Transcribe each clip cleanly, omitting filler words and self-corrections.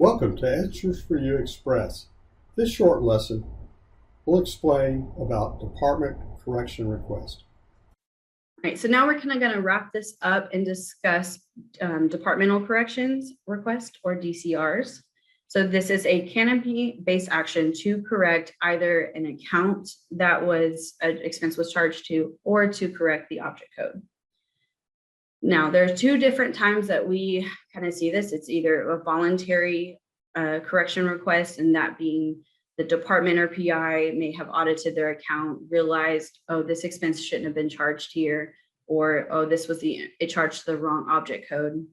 Welcome to AnSRS4U Express. This short lesson will explain about department correction request. All right, so now we're kind of going to wrap this up and discuss departmental corrections request, or DCRs. So this is a canopy-based action to correct either an account that an expense was charged to, or to correct the object code. Now, there are two different times that we kind of see this. It's either a voluntary correction request, and that being the department or PI may have audited their account, realized, oh, this expense shouldn't have been charged here, or, oh, it charged the wrong object code.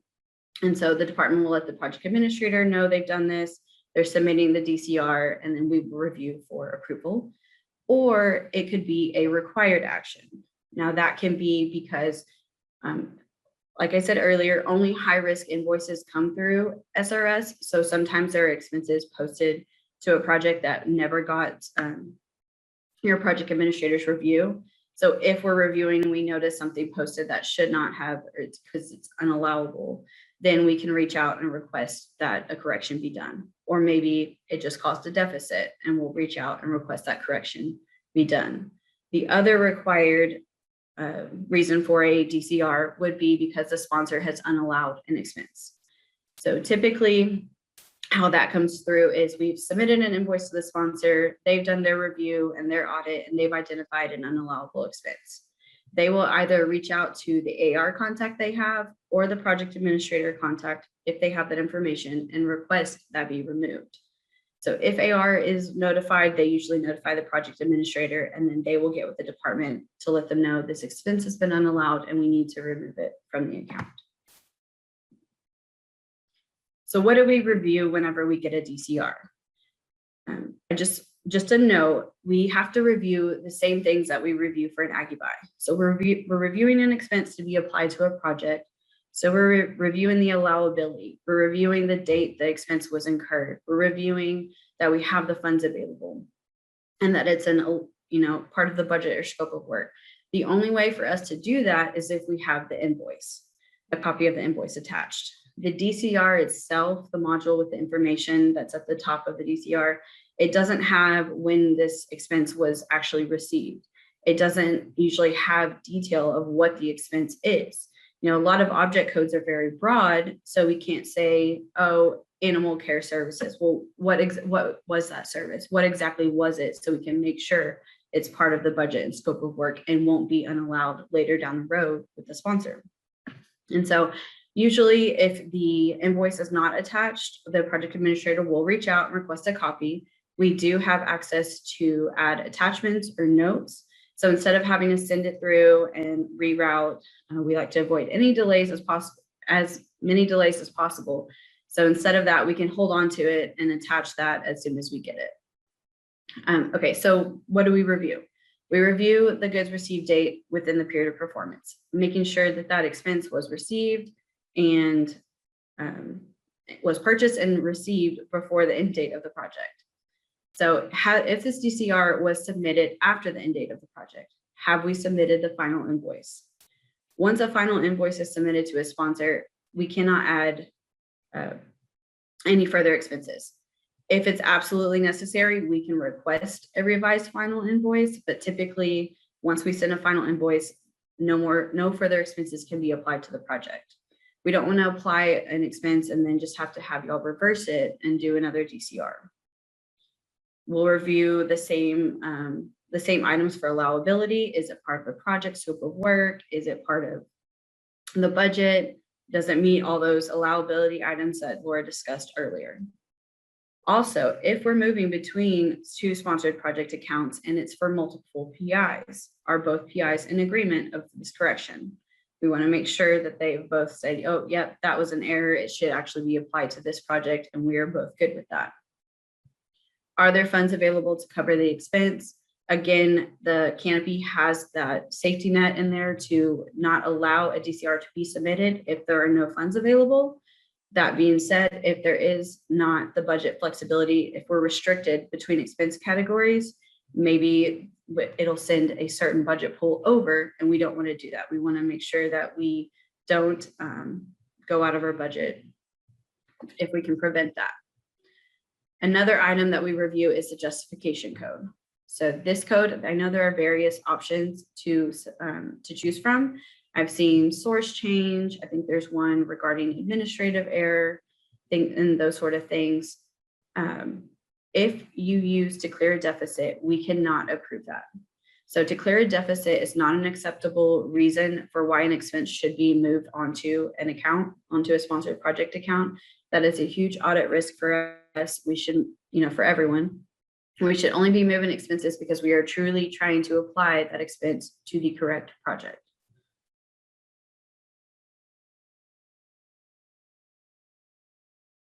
And so the department will let the project administrator know they've done this. They're submitting the DCR, and then we will review for approval. Or it could be a required action. Now that can be because, like I said earlier, only high-risk invoices come through SRS. So sometimes there are expenses posted to a project that never got your project administrator's review. So if we're reviewing, we notice something posted that should not have, or it's because it's unallowable, then we can reach out and request that a correction be done. Or maybe it just caused a deficit, and we'll reach out and request that correction be done. The other required reason for a DCR would be because the sponsor has unallowed an expense. So typically how that comes through is we've submitted an invoice to the sponsor, they've done their review and their audit, and they've identified an unallowable expense. They will either reach out to the AR contact they have, or the project administrator contact if they have that information, and request that be removed. So if AR is notified, they usually notify the project administrator, and then they will get with the department to let them know this expense has been unallowed and we need to remove it from the account. So what do we review whenever we get a DCR? Just a note, we have to review the same things that we review for an Aggie buy. So we're reviewing an expense to be applied to a project. So we're reviewing the allowability. We're reviewing the date the expense was incurred. We're reviewing that we have the funds available, and that it's part of the budget or scope of work. The only way for us to do that is if we have the invoice, a copy of the invoice attached. The DCR itself, the module with the information that's at the top of the DCR, it doesn't have when this expense was actually received. It doesn't usually have detail of what the expense is. A lot of object codes are very broad, so we can't say, oh, animal care services. Well, what was that service? What exactly was it? So we can make sure it's part of the budget and scope of work and won't be unallowed later down the road with the sponsor. And so usually if the invoice is not attached, the project administrator will reach out and request a copy. We do have access to add attachments or notes. So instead of having to send it through and reroute, we like to avoid any delays as many delays as possible. So instead of that, we can hold on to it and attach that as soon as we get it. Okay, so what do we review? We review the goods received date within the period of performance, making sure that that expense was received and was purchased and received before the end date of the project. So if this DCR was submitted after the end date of the project, have we submitted the final invoice? Once a final invoice is submitted to a sponsor, we cannot add any further expenses. If it's absolutely necessary, we can request a revised final invoice, but typically once we send a final invoice, no further expenses can be applied to the project. We don't want to apply an expense and then just have to have y'all reverse it and do another DCR. We'll review the same items for allowability. Is it part of the project scope of work? Is it part of the budget? Does it meet all those allowability items that Laura discussed earlier? Also, if we're moving between two sponsored project accounts and it's for multiple PIs, are both PIs in agreement of this correction? We want to make sure that they've both said, oh, yep, that was an error. It should actually be applied to this project, and we are both good with that. Are there funds available to cover the expense? Again, the canopy has that safety net in there to not allow a DCR to be submitted if there are no funds available. That being said, if there is not the budget flexibility, if we're restricted between expense categories, maybe it'll send a certain budget pool over, and we don't want to do that. We want to make sure that we don't go out of our budget if we can prevent that. Another item that we review is the Justification Code. So this code, I know there are various options to choose from. I've seen source change. I think there's one regarding administrative error, and those sort of things. If you use declare a deficit, we cannot approve that. So declare a deficit is not an acceptable reason for why an expense should be moved onto an account, onto a sponsored project account. That is a huge audit risk for us. We shouldn't, for everyone. We should only be moving expenses because we are truly trying to apply that expense to the correct project.